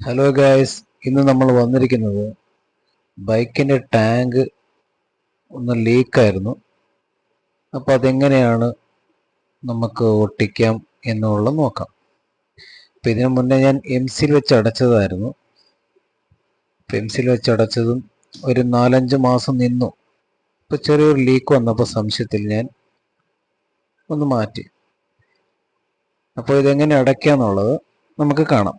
Hello guys, ഇന്ന് നമ്മൾ വന്നിരിക്കുന്നത് ബൈക്കിൻ്റെ ടാങ്ക് ഒന്ന് ലീക്കായിരുന്നു. അപ്പോൾ അതെങ്ങനെയാണ് നമുക്ക് ഒട്ടിക്കാം എന്നുള്ളത് നോക്കാം. അപ്പോൾ ഇതിനു മുന്നേ ഞാൻ എംസിൽ വെച്ച് അടച്ചതായിരുന്നു. എംസിൽ വെച്ച് അടച്ചതും ഒരു 4-5 മാസം നിന്നു. ഇപ്പോൾ ചെറിയൊരു ലീക്ക് വന്നപ്പോൾ സംശയത്തിൽ ഞാൻ ഒന്ന് മാറ്റി. അപ്പോൾ ഇതെങ്ങനെ അടയ്ക്കാന്നുള്ളത് നമുക്ക് കാണാം.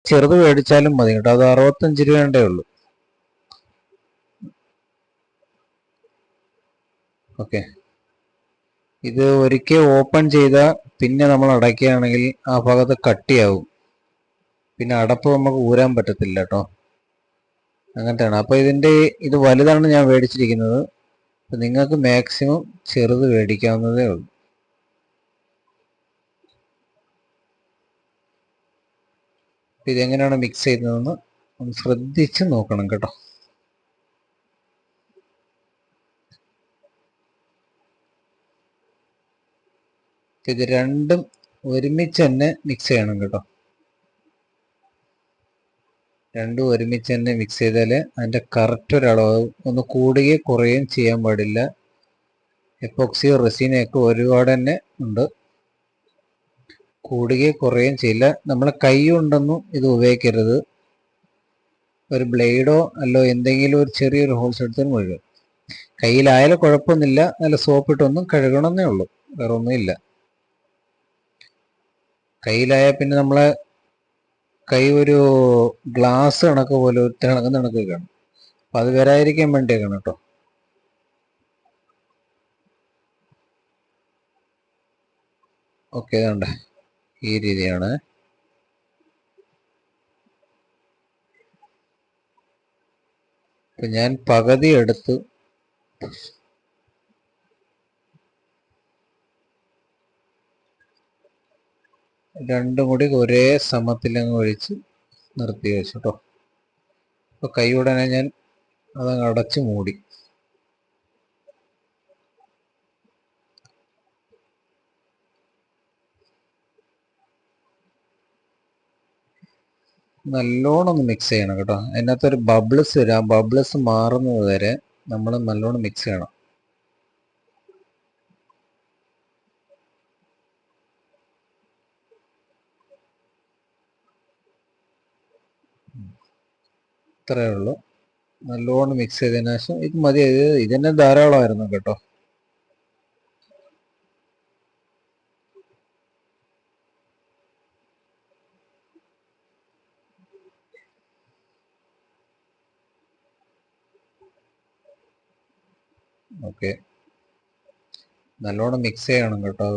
ചെറുത് മേടിച്ചാലും മതി കേട്ടോ. അത് 65 രൂപയേ ഉള്ളൂ. ഓക്കെ, ഇത് ഒരിക്കൽ ഓപ്പൺ ചെയ്താൽ പിന്നെ നമ്മൾ അടയ്ക്കുകയാണെങ്കിൽ ആ ഭാഗത്ത് കട്ടിയാവും. പിന്നെ അടപ്പ് നമുക്ക് ഊരാൻ പറ്റത്തില്ല കേട്ടോ. അങ്ങനത്തെയാണ്. അപ്പോൾ ഇത് വലുതാണ് ഞാൻ മേടിച്ചിരിക്കുന്നത്. നിങ്ങൾക്ക് മാക്സിമം ചെറുത് മേടിക്കാവുന്നതേ ഉള്ളൂ. ഇതെങ്ങനെയാണ് മിക്സ് ചെയ്യുന്നതെന്ന് ഒന്ന് ശ്രദ്ധിച്ച് നോക്കണം കേട്ടോ. ഇത് രണ്ടും ഒരുമിച്ച് തന്നെ മിക്സ് ചെയ്യണം കേട്ടോ. രണ്ടും ഒരുമിച്ച് തന്നെ മിക്സ് ചെയ്താൽ അതിൻ്റെ കറക്റ്റ് ഒരളവ്, ഒന്ന് കൂടുകയും കുറയുകയും ചെയ്യാൻ പാടില്ല. എപ്പോക്സി റെസിനൊക്കെ ഒരുപാട് തന്നെ ഉണ്ട്, കൂടുകയും കുറയുകയും ചെയ്യില്ല. നമ്മൾ കൈ കൊണ്ടൊന്നും ഇത് ഉപയോഗിക്കരുത്. ഒരു ബ്ലേഡോ അല്ലോ എന്തെങ്കിലും ഒരു ചെറിയൊരു ഹോൾസ് എടുത്താൽ മുഴുവൻ. കയ്യിലായാലും കുഴപ്പമൊന്നുമില്ല, നല്ല സോപ്പിട്ടൊന്നും കഴുകണമെന്നേ ഉള്ളൂ, വേറെ ഒന്നുമില്ല. കയ്യിലായാൽ പിന്നെ നമ്മളെ കൈ ഒരു ഗ്ലാസ് കണക്ക് പോലെ തിളങ്ങുന്ന കണക്ക് കാണും. അപ്പം അത് വരാതിരിക്കാൻ വേണ്ടിയൊക്കെയാണ് കേട്ടോ. ഓക്കെ, ഇതുണ്ട് ഈ രീതിയാണ്. ഇപ്പം ഞാൻ പകുതി എടുത്ത് രണ്ടും കൂടി ഒരേ സമത്തിലങ്ങ് ഒഴിച്ച് നിർത്തി വെച്ചു കേട്ടോ. അപ്പോൾ കൈ ഉടനെ ഞാൻ അതങ്ങ് അടച്ച് മൂടി. നല്ലോണം ഒന്ന് മിക്സ് ചെയ്യണം കേട്ടോ. അതിനകത്തൊരു ബബിൾസ് വരും, ആ ബബിൾസ് മാറുന്നത് വരെ നമ്മൾ നല്ലോണം മിക്സ് ചെയ്യണം. ഇത്രയേ ഉള്ളൂ. നല്ലോണം മിക്സ് ചെയ്തതിനു ശേഷം ഇത് മതി, ഇതിന് ധാരാളമായിരുന്നു കേട്ടോ. ഓക്കെ, നല്ലോണം മിക്സ് ചെയ്യണം കേട്ടോ.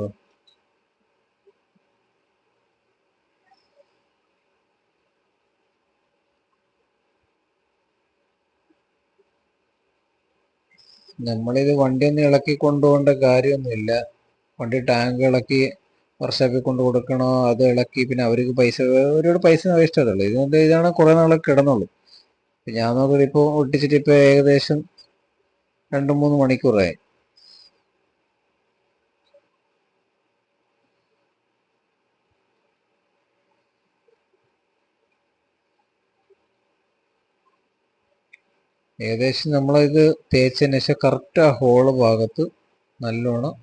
നമ്മളിത് വണ്ടിയൊന്നും ഇളക്കി കൊണ്ടുപോകേണ്ട കാര്യമൊന്നുമില്ല. വണ്ടി ടാങ്ക് ഇളക്കി വർഷാപ്പിൽ കൊണ്ട് കൊടുക്കണോ, അത് ഇളക്കി പിന്നെ അവർക്ക് പൈസ, ഒരുപാട് പൈസ വേസ്റ്റല്ലേ. ഇതുകൊണ്ട് ഇതാണ് കുറേ നാളെ കിടന്നുള്ളൂ. ഞാൻ നോക്കിയത് ഇപ്പോൾ ഒട്ടിച്ചിട്ട് ഇപ്പോൾ ഏകദേശം 2-3 മണിക്കൂറായി. ഏകദേശം നമ്മളിത് തേച്ചതിന് ശേഷം കറക്റ്റ് ആ ഹോള് ഭാഗത്ത് നല്ലോണം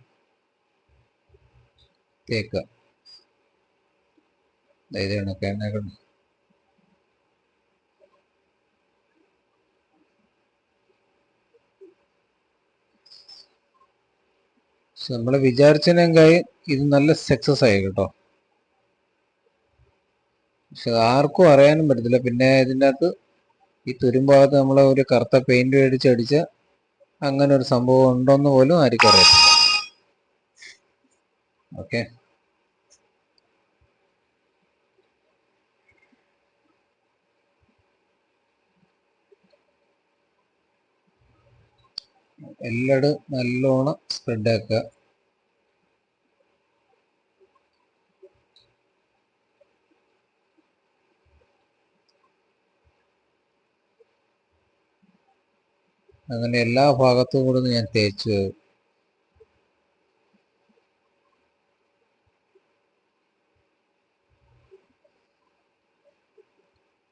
തേക്കുക. ഇത് കണക്കാണ്. പക്ഷെ നമ്മൾ വിചാരിച്ചതിനേക്കായി ഇത് നല്ല സക്സസ് ആയി കേട്ടോ. പക്ഷെ ആർക്കും അറിയാനും പറ്റത്തില്ല. പിന്നെ ഇതിൻ്റെ അകത്ത് ഈ തുരുമ്പാകത്ത് നമ്മൾ ഒരു കറുത്ത പെയിന്റ് മേടിച്ചടിച്ച അങ്ങനെ ഒരു സംഭവം ഉണ്ടോന്ന് പോലും ആർക്കും അറിയത്തില്ല. ഓക്കെ, എല്ലായിടും നല്ലോണം സ്പ്രെഡ് ആക്കുക. അങ്ങനെ എല്ലാ ഭാഗത്തും കൂടെ ഞാൻ തേച്ചു.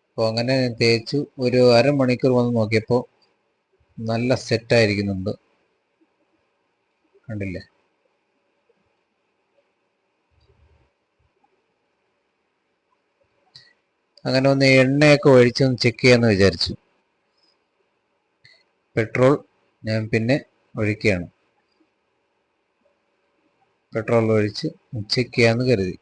അപ്പോൾ അങ്ങനെ ഞാൻ തേച്ചു ഒരു അരമണിക്കൂർ വന്ന് നോക്കിയപ്പോൾ നല്ല സെറ്റായിരിക്കുന്നുണ്ട്, കണ്ടില്ലേ. അങ്ങനെ ഒന്ന് എണ്ണയൊക്കെ ഒഴിച്ചൊന്ന് ചെക്ക് ചെയ്യാമെന്ന് വിചാരിച്ചു. പെട്രോൾ ഞാൻ പിന്നെ ഒഴിക്കുകയാണ്. പെട്രോൾ ഒഴിച്ച് ചെക്ക് ചെയ്യാമെന്ന് കരുതി.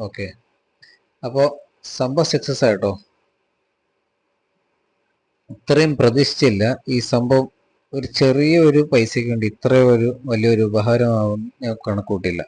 ഓക്കെ, അപ്പോൾ സംഭവം സക്സസ് ആയിട്ടോ. ഇത്രയും പ്രതീക്ഷിച്ചില്ല ഈ സംഭവം. ഒരു ചെറിയ ഒരു പൈസയ്ക്ക് വേണ്ടി ഇത്രയും ഒരു വലിയൊരു ഉപഹാരമാവും ഞാൻ കണക്കൂട്ടില്ല.